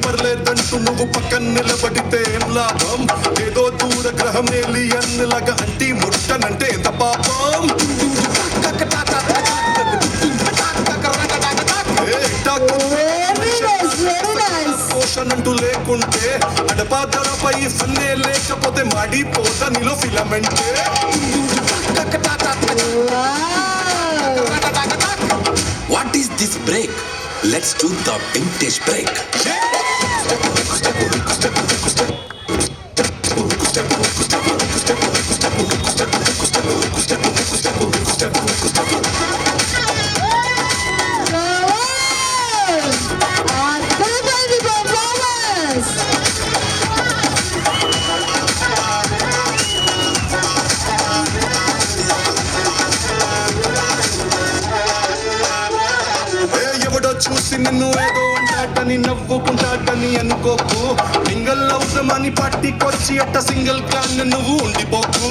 పర్లేదంటూ నువ్వు పక్కన నిలబడితే ఏం లాభం? ఏదో దూర గ్రహం ఏలియన్ లాగా అంటి ముట్టనంటే ఎంత పాపం? పోషణంటూ లేకుంటే అడపాదడపై సన్నే లేకపోతే మాడిపోతా నీలో ఫిలమెంటే. What is this break? Let's do the vintage break. చూసి నిన్ను ఏదో అంటాడని నవ్వుకుంటాడని అనుకోకు. సింగల్ అవసరమని పట్టికొచ్చి అట్ట సింగిల్ కాన్ నువ్వు ఉండిపోకు.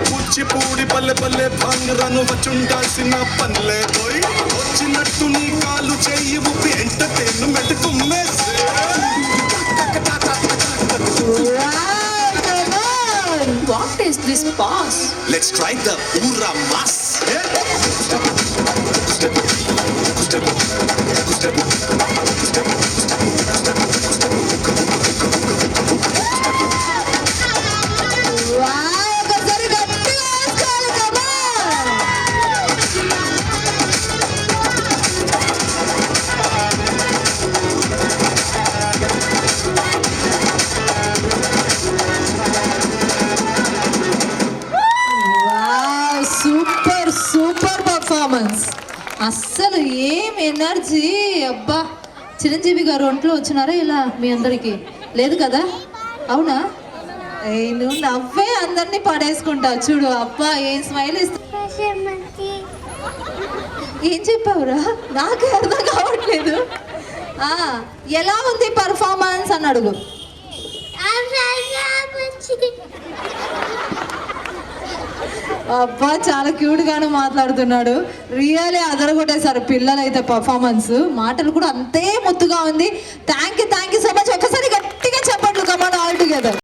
కూచిపూడి పల్లె పల్లె భాంగరాను వచ్చుండాల్సిన పనిలే పోయి వచ్చినట్టు నీ కాలు చేయి ఊపి ఎంటర్టైన్మెంట్ కుమ్మేసే. What is this pass? Let's try the Ura Mas. Super super performance. అస్సలు ఏం ఎనర్జీ అబ్బా. చిరంజీవి గారు ఒంట్లో వచ్చినారా ఇలా మీ అందరికి? లేదు కదా? అవునా? నువ్వు నవ్వే అందరినీ పడేసుకుంటా చూడు. అబ్బా ఏం స్మైల్ ఇస్తా. ఏం చెప్పావురా? నాకే అర్థం కావట్లేదు. ఎలా ఉంది పర్ఫార్మెన్స్ అని అడుగు. అబ్బా చాలా క్యూట్ గానే మాట్లాడుతున్నాడు. రియలీ అదరగొట్టేశారు పిల్లలైతే. పర్ఫార్మెన్స్ మాటలు కూడా అంతే ముద్దుగా ఉంది. Thank you so much. ఒకసారి గట్టిగా చెప్పండి. కమాన్ ఆల్ టుగెదర్.